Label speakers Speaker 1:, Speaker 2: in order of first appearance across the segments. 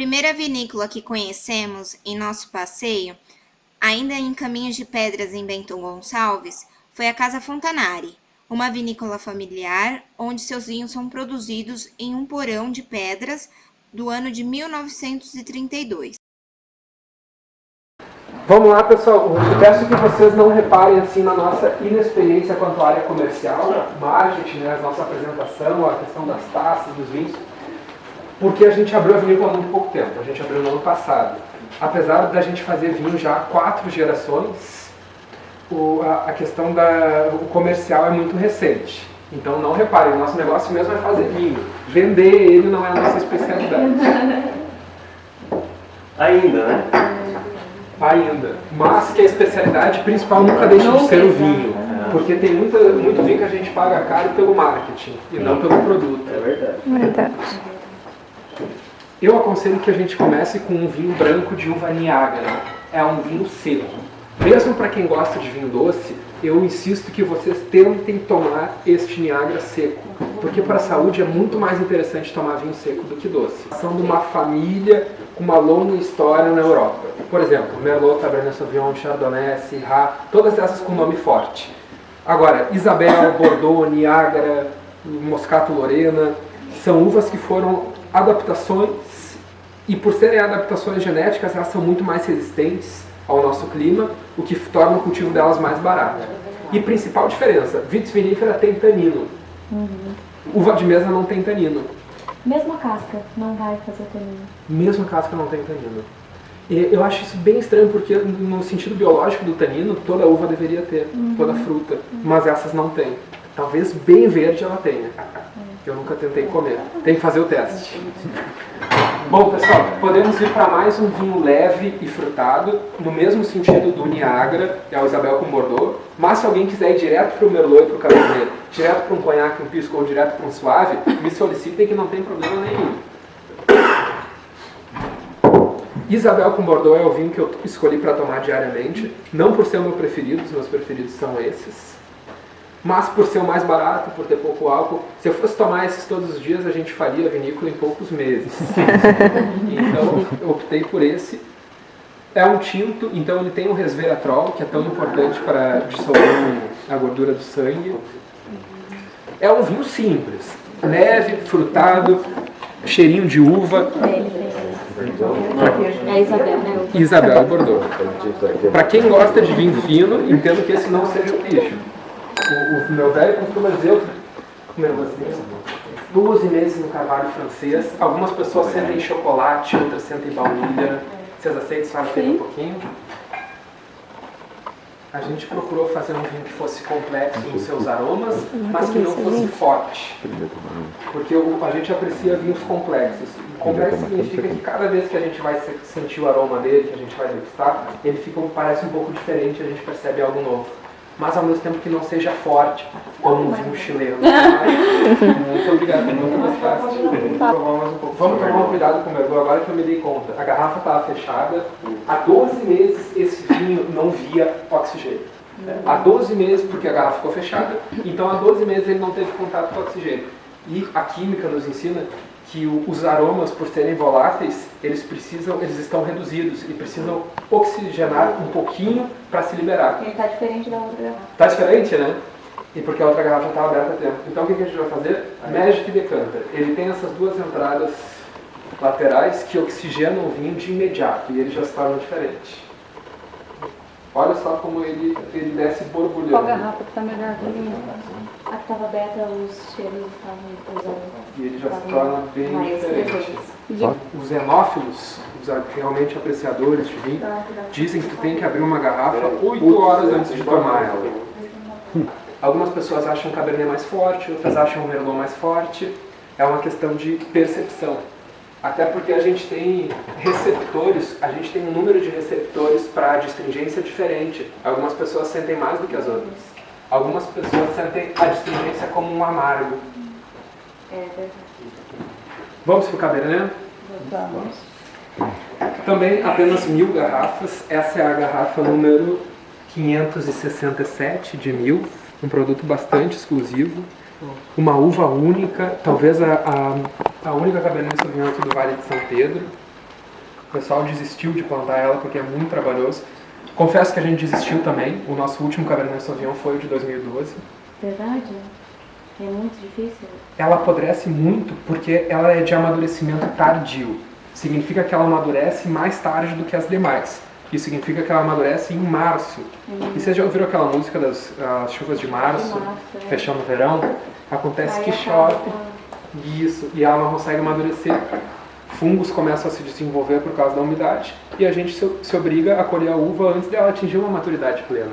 Speaker 1: primeira vinícola que conhecemos em nosso passeio, ainda em Caminhos de Pedras em Bento Gonçalves, foi a Casa Fontanari, uma vinícola familiar onde seus vinhos são produzidos em um porão de pedras do ano de 1932.
Speaker 2: Vamos lá, pessoal. Eu peço que vocês não reparem assim na nossa inexperiência quanto à área comercial, marketing, né, a nossa apresentação, a questão das taças, dos vinhos, porque a gente abriu a vinícola há muito pouco tempo. A gente abriu no ano passado. Apesar da gente fazer vinho já há 4 gerações, a questão do comercial é muito recente. Então não reparem, o nosso negócio mesmo é fazer vinho. Vender ele não é a nossa especialidade.
Speaker 3: Ainda, né?
Speaker 2: Ainda. Mas que a especialidade principal nunca deixa de ser o vinho. Porque tem muito vinho que a gente paga caro pelo marketing e não pelo produto.
Speaker 3: É verdade.
Speaker 4: Verdade.
Speaker 2: Eu aconselho que a gente comece com um vinho branco de uva Niágara. É um vinho seco. Mesmo para quem gosta de vinho doce, eu insisto que vocês tentem tomar este Niágara seco. Porque para a saúde é muito mais interessante tomar vinho seco do que doce. São de uma família com uma longa história na Europa. Por exemplo, Merlot, Cabernet Sauvignon, Chardonnay, Syrah, todas essas com nome forte. Agora, Isabel, Bordeaux, Niágara, Moscato Lorena, são uvas que foram adaptações e por serem adaptações genéticas, elas são muito mais resistentes ao nosso clima, o que torna o cultivo delas mais barato. E principal diferença, vitis vinífera tem tanino. Uva de mesa não tem tanino.
Speaker 4: Mesmo a casca não vai fazer tanino.
Speaker 2: Mesmo a casca não tem tanino. E eu acho isso bem estranho, porque no sentido biológico do tanino, toda uva deveria ter, toda fruta, mas essas não têm. Talvez bem verde ela tenha. Eu nunca tentei comer. Tem que fazer o teste. Bom, pessoal, podemos ir para mais um vinho leve e frutado, no mesmo sentido do Niágara, é o Isabel com Bordeaux, mas se alguém quiser ir direto para o Merlot e para o Cabernet, direto para um conhaque, um pisco ou direto para um suave, me solicitem que não tem problema nenhum. Isabel com Bordeaux é o vinho que eu escolhi para tomar diariamente, não por ser o meu preferido, os meus preferidos são esses, mas por ser o mais barato, por ter pouco álcool. Se eu fosse tomar esses todos os dias, a gente faria a vinícola em poucos meses. Então, eu optei por esse. É um tinto, então ele tem um resveratrol, que é tão importante para dissolver a gordura do sangue. É um vinho simples, leve, frutado, cheirinho de uva.
Speaker 4: É a Isabel, né?
Speaker 2: Isabel Bordeaux. Para quem gosta de vinho fino, entendo que esse não seja o bicho. O meu velho costuma dizer, como assim, 12 meses no carvalho francês. Algumas pessoas sentem chocolate, outras sentem baunilha. Vocês aceitam? Só um pouquinho. A gente procurou fazer um vinho que fosse complexo nos seus aromas, mas que não fosse forte. Porque a gente aprecia vinhos complexos. Complexo significa que cada vez que a gente vai sentir o aroma dele, que a gente vai degustar, ele parece um pouco diferente, a gente percebe algo novo. Mas ao mesmo tempo que não seja forte, como um vinho chileno. Muito obrigado, muito gostaste. Vamos tomar um cuidado com o Merlot, agora que eu me dei conta. A garrafa estava fechada, há 12 meses esse vinho não via oxigênio. Há 12 meses, porque a garrafa ficou fechada, então há 12 meses ele não teve contato com o oxigênio. E a química nos ensina que os aromas, por serem voláteis, eles estão reduzidos e precisam oxigenar um pouquinho para se liberar.
Speaker 4: Ele está diferente da outra garrafa.
Speaker 2: Está diferente, né? E porque a outra garrafa já estava aberta há tempo. Então o que a gente vai fazer? Magic Decanter. Ele tem essas duas entradas laterais que oxigenam o vinho de imediato e ele já se torna diferente. Olha só como ele desce borbulhando.
Speaker 4: Qual garrafa que está melhor que ele? A que estava aberta, os cheiros estavam usando.
Speaker 2: E ele já se torna bem diferente. Os enófilos, os realmente apreciadores de vinho, dizem que tu tem que abrir uma garrafa 8 horas antes de tomar ela. Algumas pessoas acham o Cabernet mais forte, outras acham o Merlot mais forte. É uma questão de percepção. Até porque a gente tem receptores, a gente tem um número de receptores para astringência diferente. Algumas pessoas sentem mais do que as outras. Algumas pessoas sentem a astringência como um amargo.
Speaker 4: É verdade.
Speaker 2: Vamos para o Cabernet?
Speaker 4: Vamos.
Speaker 2: Também apenas 1000 garrafas. Essa é a garrafa número 567 de 1000. Um produto bastante exclusivo. Uma uva única, talvez a única Cabernet Sauvignon do Vale de São Pedro. O pessoal desistiu de plantar ela porque é muito trabalhoso. Confesso que a gente desistiu também. O nosso último Cabernet Sauvignon foi o de 2012.
Speaker 4: Verdade? É muito difícil.
Speaker 2: Ela apodrece muito porque ela é de amadurecimento tardio. Significa que ela amadurece mais tarde do que as demais. Isso significa que ela amadurece em março. E vocês já ouviram aquela música das chuvas de março, fechando o verão? Acontece que chove. Isso, e ela não consegue amadurecer. Fungos começam a se desenvolver por causa da umidade e a gente se obriga a colher a uva antes dela atingir uma maturidade plena.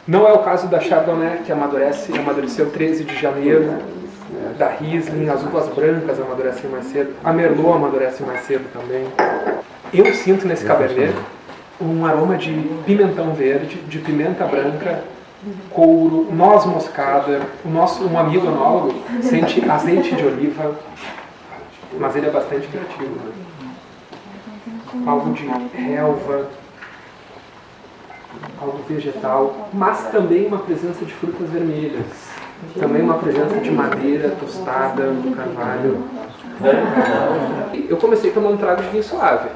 Speaker 2: Não é o caso da Chardonnay, que amadureceu 13 de janeiro, da Riesling, as uvas brancas amadurecem mais cedo, a Merlot amadurece mais cedo também. Eu sinto nesse Cabernet um aroma de pimentão verde, de pimenta branca, couro, noz moscada. Um amigo enólogo sente azeite de oliva, mas ele é bastante criativo, né? Algo de relva, algo vegetal, mas também uma presença de frutas vermelhas, também uma presença de madeira tostada do carvalho. Eu comecei tomando trago de vinho suave.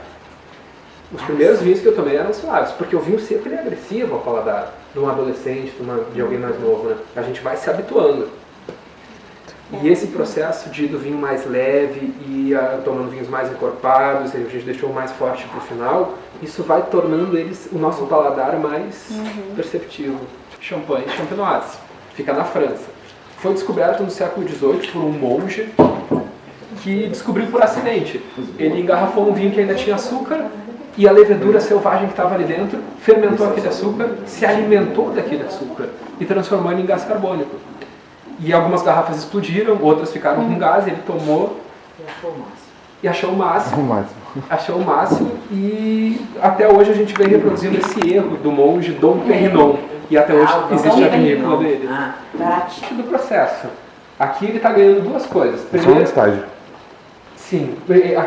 Speaker 2: Os primeiros vinhos que eu tomei eram suaves, porque o vinho seco ele é agressivo ao paladar de um adolescente, de alguém mais novo, né? A gente vai se habituando. E esse processo do vinho mais leve e tomando vinhos mais encorpados, a gente deixou mais forte para o final, isso vai tornando o nosso paladar mais perceptivo. Champagne champenoise, fica na França. Foi descoberto no século XVIII por um monge que descobriu por acidente. Ele engarrafou um vinho que ainda tinha açúcar e a levedura selvagem que estava ali dentro fermentou aquele açúcar, se alimentou daquele açúcar e transformou ele em gás carbônico. E algumas garrafas explodiram, outras ficaram com gás, ele tomou e achou o máximo. Achou o máximo e até hoje a gente vem reproduzindo esse erro do monge Dom Perignon. E até hoje existe a vinícola dele. Do processo. Aqui ele está ganhando duas coisas.
Speaker 3: Primeiro, só um estágio.
Speaker 2: Sim.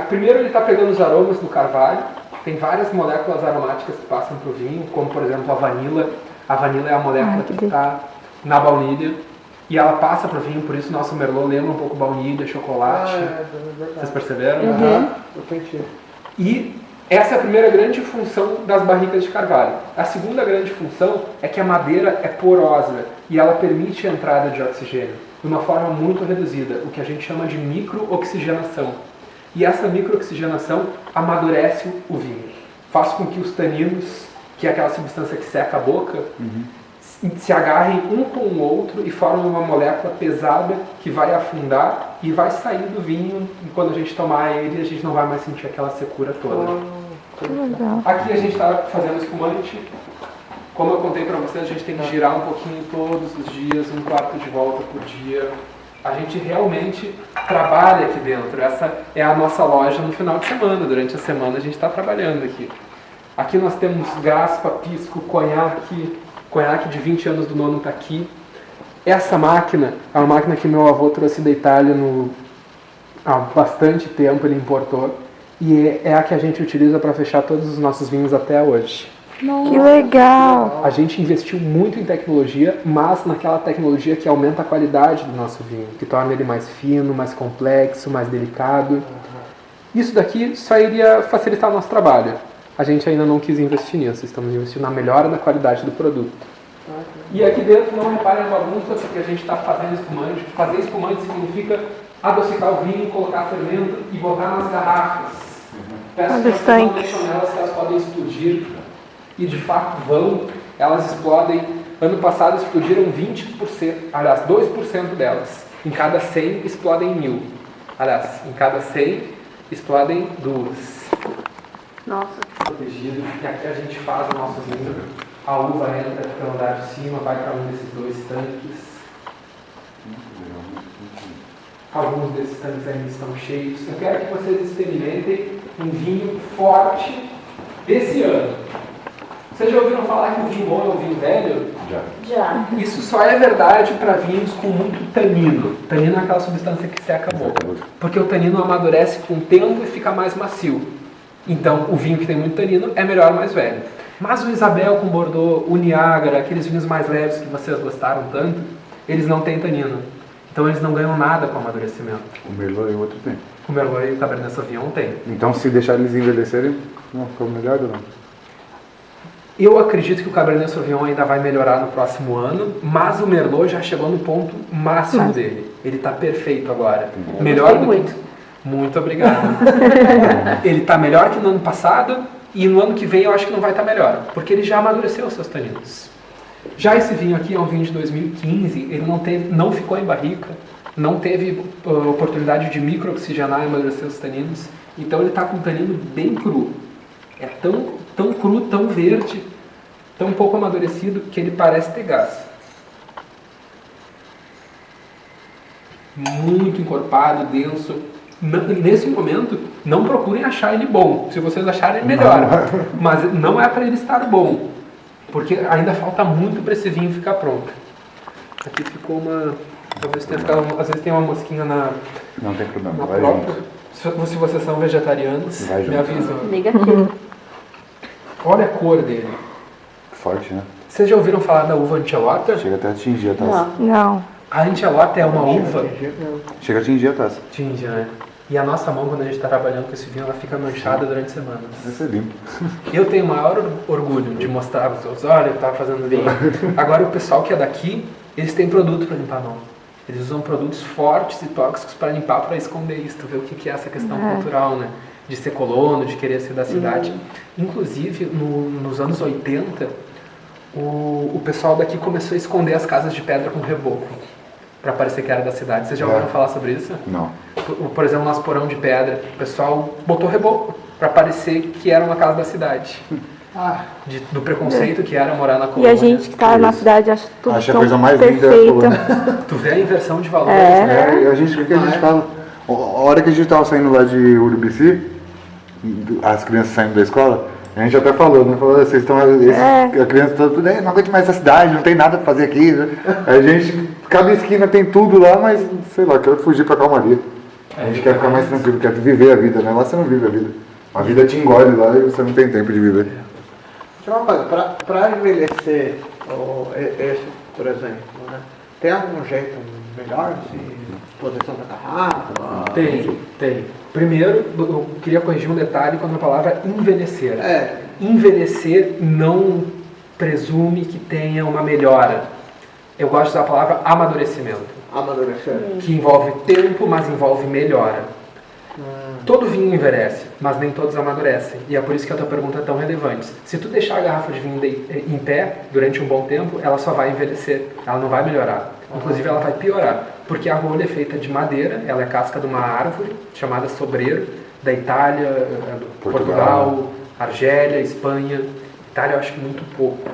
Speaker 2: Primeiro ele está pegando os aromas do carvalho. Tem várias moléculas aromáticas que passam para o vinho, como por exemplo a vanila. A vanila é a molécula que está na baunilha. E ela passa para o vinho, por isso nosso Merlot lembra um pouco baunilha, chocolate. Vocês perceberam? E essa é a primeira grande função das barricas de carvalho. A segunda grande função é que a madeira é porosa e ela permite a entrada de oxigênio de uma forma muito reduzida, o que a gente chama de microoxigenação. E essa microoxigenação amadurece o vinho. Faz com que os taninos, que é aquela substância que seca a boca, se agarrem um com o outro e formam uma molécula pesada que vai afundar e vai sair do vinho, e quando a gente tomar ele, a gente não vai mais sentir aquela secura toda. Aqui a gente está fazendo espumante. Como eu contei para vocês, a gente tem que girar um pouquinho todos os dias, um quarto de volta por dia. A gente realmente trabalha aqui dentro. Essa é a nossa loja no final de semana. Durante a semana a gente está trabalhando aqui. Aqui nós temos graspa, pisco, conhaque de 20 anos do nono está aqui. Essa máquina é uma máquina que meu avô trouxe da Itália há bastante tempo, ele importou. E é a que a gente utiliza para fechar todos os nossos vinhos até hoje.
Speaker 5: Nossa. Que legal!
Speaker 2: A gente investiu muito em tecnologia, mas naquela tecnologia que aumenta a qualidade do nosso vinho, que torna ele mais fino, mais complexo, mais delicado. Isso daqui só iria facilitar o nosso trabalho. A gente ainda não quis investir nisso, estamos investindo na melhora da qualidade do produto. E aqui dentro, não reparem a bagunça, porque a gente está fazendo espumante. Fazer espumante significa adocicar o vinho, colocar fermento e botar nas garrafas. Peço que vocês não deixam nelas, que elas podem explodir. E de fato vão, elas explodem. Ano passado explodiram 20%, aliás, 2% delas. Em cada 100 explodem 1000. Aliás, em cada 100 explodem 2.
Speaker 5: Nossa.
Speaker 2: Protegido, e aqui a gente faz o nosso vinho. A uva entra pelo andar de cima, vai para um desses 2 tanques. Alguns desses tanques ainda estão cheios. Eu quero que vocês experimentem um vinho forte desse ano. Vocês já ouviram falar que o vinho bom é o vinho velho?
Speaker 4: Já.
Speaker 2: Isso só é verdade para vinhos com muito tanino. Tanino é aquela substância que seca a boca. Porque o tanino amadurece com o tempo e fica mais macio. Então, o vinho que tem muito tanino é melhor mais velho. Mas o Isabel com Bordeaux, o Niágara, aqueles vinhos mais leves que vocês gostaram tanto, eles não têm tanino. Então, eles não ganham nada com o amadurecimento.
Speaker 3: O Merlot é outro tempo.
Speaker 2: O Merlot e o Cabernet Sauvignon tem.
Speaker 3: Então, se deixar eles envelhecerem, não ficou melhor ou não?
Speaker 2: Eu acredito que o Cabernet Sauvignon ainda vai melhorar no próximo ano, mas o Merlot já chegou no ponto máximo dele. Ele está perfeito agora. Melhor do que... Muito obrigado. Ele está melhor que no ano passado e no ano que vem eu acho que não vai estar melhor, porque ele já amadureceu os seus taninos. Já esse vinho aqui é um vinho de 2015, ele não ficou em barrica, não teve oportunidade de micro-oxigenar e amadurecer os taninos, então ele está com o tanino bem cru. É tão cru, tão verde, tão pouco amadurecido que ele parece ter gás. Muito encorpado, denso. Nesse momento, não procurem achar ele bom. Se vocês acharem, melhor. Mas não é para ele estar bom, porque ainda falta muito para esse vinho ficar pronto. Aqui ficou uma... Talvez tenha ficado... Às vezes tem uma mosquinha na...
Speaker 3: Não tem problema,
Speaker 2: na
Speaker 3: vai
Speaker 2: própria.
Speaker 3: junto.
Speaker 2: Se vocês são vegetarianos,
Speaker 3: Vai
Speaker 2: me
Speaker 3: junto.
Speaker 2: avisam.
Speaker 4: Negativo.
Speaker 2: Olha a cor dele.
Speaker 3: Forte, né?
Speaker 2: Vocês já ouviram falar da uva Ancelota?
Speaker 3: Chega até a atingir a taça.
Speaker 4: Não.
Speaker 5: Não.
Speaker 2: A Ancelota é uma uva...
Speaker 3: Chega a atingir a taça.
Speaker 2: Tinge, né? E a nossa mão, quando a gente está trabalhando com esse vinho, ela fica manchada durante semanas.
Speaker 3: Vai ser limpo.
Speaker 2: Eu tenho o maior orgulho de mostrar para os outros, olha, eu estava fazendo vinho. Agora, o pessoal que é daqui, eles têm produto para limpar a mão. Eles usam produtos fortes e tóxicos para limpar, para esconder isso. Tu vê o que é essa questão cultural, né? De ser colono, de querer ser da cidade. Inclusive, nos anos 80, o pessoal daqui começou a esconder as casas de pedra com reboco, para parecer que era da cidade. Vocês já ouviram falar sobre isso?
Speaker 3: Não.
Speaker 2: Por exemplo, nosso porão de pedra, o pessoal botou reboco para parecer que era uma casa da cidade. Do preconceito que era morar na
Speaker 5: E
Speaker 2: colônia.
Speaker 5: a gente que tá na cidade acha tudo
Speaker 3: Acha a
Speaker 5: tão
Speaker 3: coisa mais linda da
Speaker 5: perfeito.
Speaker 3: colônia.
Speaker 2: Tu vê a inversão de valores,
Speaker 5: É.
Speaker 2: né?
Speaker 3: É, o que a gente fala. A hora que a gente tava saindo lá de Urubici, as crianças saindo da escola, a gente até falou, né? Falou, vocês estão. A criança tá tudo, não aguento mais essa cidade, não tem nada pra fazer aqui. Né? A gente, cada esquina tem tudo lá, mas sei lá, quero fugir pra calmaria. A gente quer ficar mais tranquilo, quer viver a vida, né? Lá você não vive a vida. A vida te engole lá e você não tem tempo de viver.
Speaker 6: Uma coisa, para envelhecer esse, por exemplo, né? Tem algum jeito melhor de posição da garrafa?
Speaker 2: Tem. Primeiro, eu queria corrigir um detalhe com a palavra envelhecer.
Speaker 6: É.
Speaker 2: Envelhecer não presume que tenha uma melhora. Eu gosto da palavra amadurecimento,
Speaker 6: Amadurecer.
Speaker 2: que envolve tempo, mas envolve melhora. Todo vinho envelhece, mas nem todos amadurecem. E é por isso que a tua pergunta é tão relevante. Se tu deixar a garrafa de vinho em pé durante um bom tempo, ela só vai envelhecer, ela não vai melhorar. Inclusive ela vai piorar, porque a rolha é feita de madeira, ela é casca de uma árvore chamada sobreiro, da Itália, Portugal, Argélia, Espanha. Itália eu acho que muito pouco.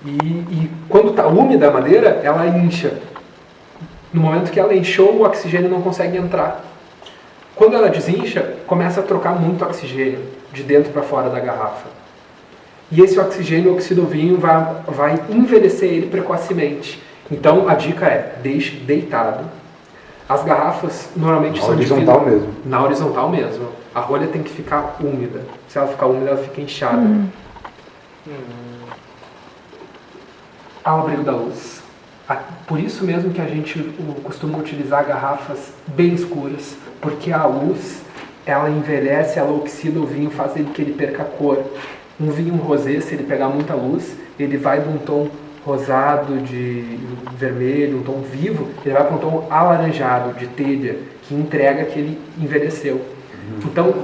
Speaker 2: E quando está úmida a madeira, ela incha. No momento que ela inchou, o oxigênio não consegue entrar. Quando ela desincha, começa a trocar muito oxigênio de dentro para fora da garrafa. E esse oxigênio oxida o vinho, vai envelhecer ele precocemente. Então a dica é, deixe deitado. As garrafas normalmente são
Speaker 3: horizontal mesmo.
Speaker 2: Na horizontal mesmo. A rolha tem que ficar úmida. Se ela ficar úmida, ela fica inchada. Ao abrigo da luz. Por isso mesmo que a gente costuma utilizar garrafas bem escuras, porque a luz, ela envelhece, ela oxida o vinho, faz ele que ele perca a cor. Um vinho rosé, se ele pegar muita luz, ele vai de um tom rosado, de vermelho, um tom vivo, ele vai para um tom alaranjado, de telha, que entrega que ele envelheceu. Então,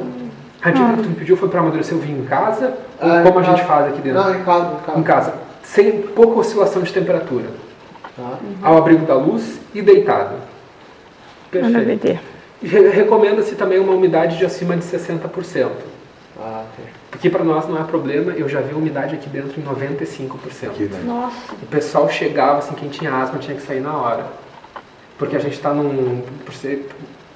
Speaker 2: a dica que tu me pediu foi para amadurecer o vinho em casa, ou como a gente faz aqui dentro?
Speaker 6: Não, em casa.
Speaker 2: Em casa, sem pouca oscilação de temperatura.
Speaker 6: Tá.
Speaker 2: Ao abrigo da luz e deitado. Perfeito. Recomenda-se também uma umidade de acima de 60%.
Speaker 6: Ok.
Speaker 2: Porque para nós não é problema, eu já vi a umidade aqui dentro em 95%.
Speaker 3: Aqui, né?
Speaker 4: Nossa.
Speaker 2: O pessoal chegava, assim, quem tinha asma tinha que sair na hora. Porque a gente está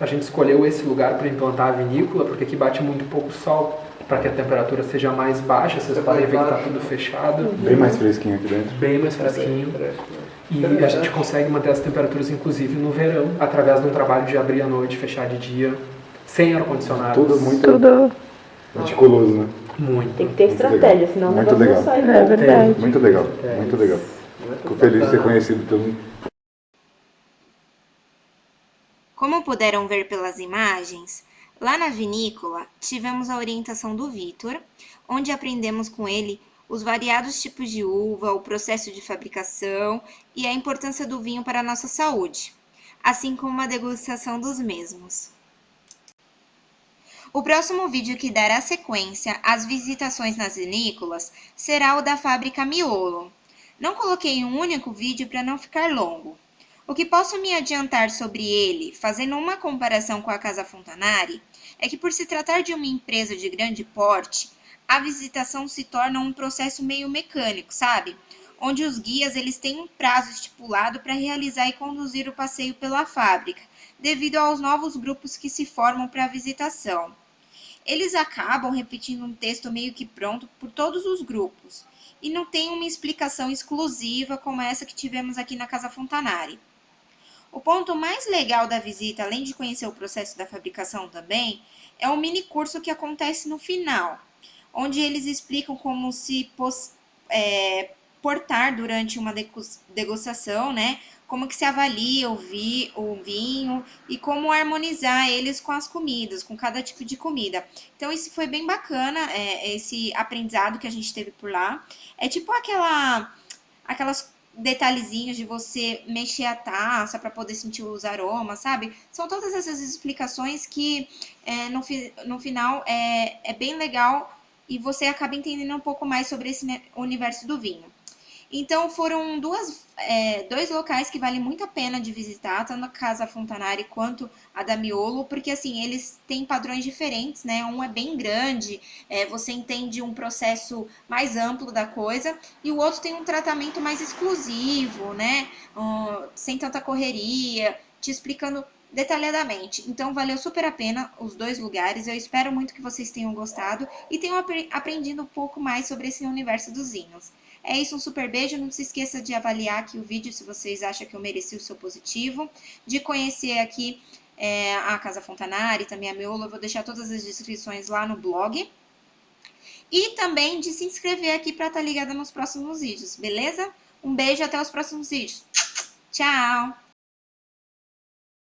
Speaker 2: a gente escolheu esse lugar para implantar a vinícola, porque aqui bate muito pouco sol, para que a temperatura seja mais baixa, vocês podem ver que está tudo fechado.
Speaker 3: Bem mais fresquinho aqui dentro.
Speaker 2: Bem mais fresquinho. E a gente consegue manter as temperaturas, inclusive no verão, através de um trabalho de abrir à noite, fechar de dia, sem ar-condicionado.
Speaker 3: Tudo muito meticuloso, né?
Speaker 2: Muito.
Speaker 4: Tem que ter estratégia, senão o
Speaker 3: Muito
Speaker 4: negócio
Speaker 3: legal.
Speaker 4: não sai.
Speaker 5: É verdade.
Speaker 3: Muito legal, muito legal. Fico feliz de ter conhecido todo mundo.
Speaker 1: Como puderam ver pelas imagens, Lá na vinícola, tivemos a orientação do Vitor, onde aprendemos com ele os variados tipos de uva, o processo de fabricação e a importância do vinho para a nossa saúde, assim como a degustação dos mesmos. O próximo vídeo que dará sequência às visitações nas vinícolas será o da fábrica Miolo. Não coloquei um único vídeo para não ficar longo. O que posso me adiantar sobre ele, fazendo uma comparação com a Casa Fontanari, é que por se tratar de uma empresa de grande porte, a visitação se torna um processo meio mecânico, sabe? Onde os guias eles têm um prazo estipulado para realizar e conduzir o passeio pela fábrica, devido aos novos grupos que se formam para a visitação. Eles acabam repetindo um texto meio que pronto por todos os grupos, e não tem uma explicação exclusiva como essa que tivemos aqui na Casa Fontanari. O ponto mais legal da visita, além de conhecer o processo da fabricação também, é um mini curso que acontece no final, onde eles explicam como se portar durante uma degustação, né? Como que se avalia o vinho e como harmonizar eles com as comidas, com cada tipo de comida. Então isso foi bem bacana, esse aprendizado que a gente teve por lá. É tipo aquelas detalhezinhos de você mexer a taça para poder sentir os aromas, sabe? São todas essas explicações que no final é bem legal e você acaba entendendo um pouco mais sobre esse universo do vinho. Então foram dois locais que valem muito a pena de visitar, tanto a Casa Fontanari quanto a da Miolo, porque assim, eles têm padrões diferentes, né? Um é bem grande, você entende um processo mais amplo da coisa, e o outro tem um tratamento mais exclusivo, né? Sem tanta correria, te explicando detalhadamente. Então valeu super a pena os dois lugares. Eu espero muito que vocês tenham gostado e tenham aprendido um pouco mais sobre esse universo dos vinhos. É isso, um super beijo. Não se esqueça de avaliar aqui o vídeo se vocês acham que eu mereci o seu positivo, de conhecer aqui a Casa Fontanari, também a Miolo. Eu vou deixar todas as descrições lá no blog. E também de se inscrever aqui para estar ligada nos próximos vídeos, beleza? Um beijo, até os próximos vídeos. Tchau!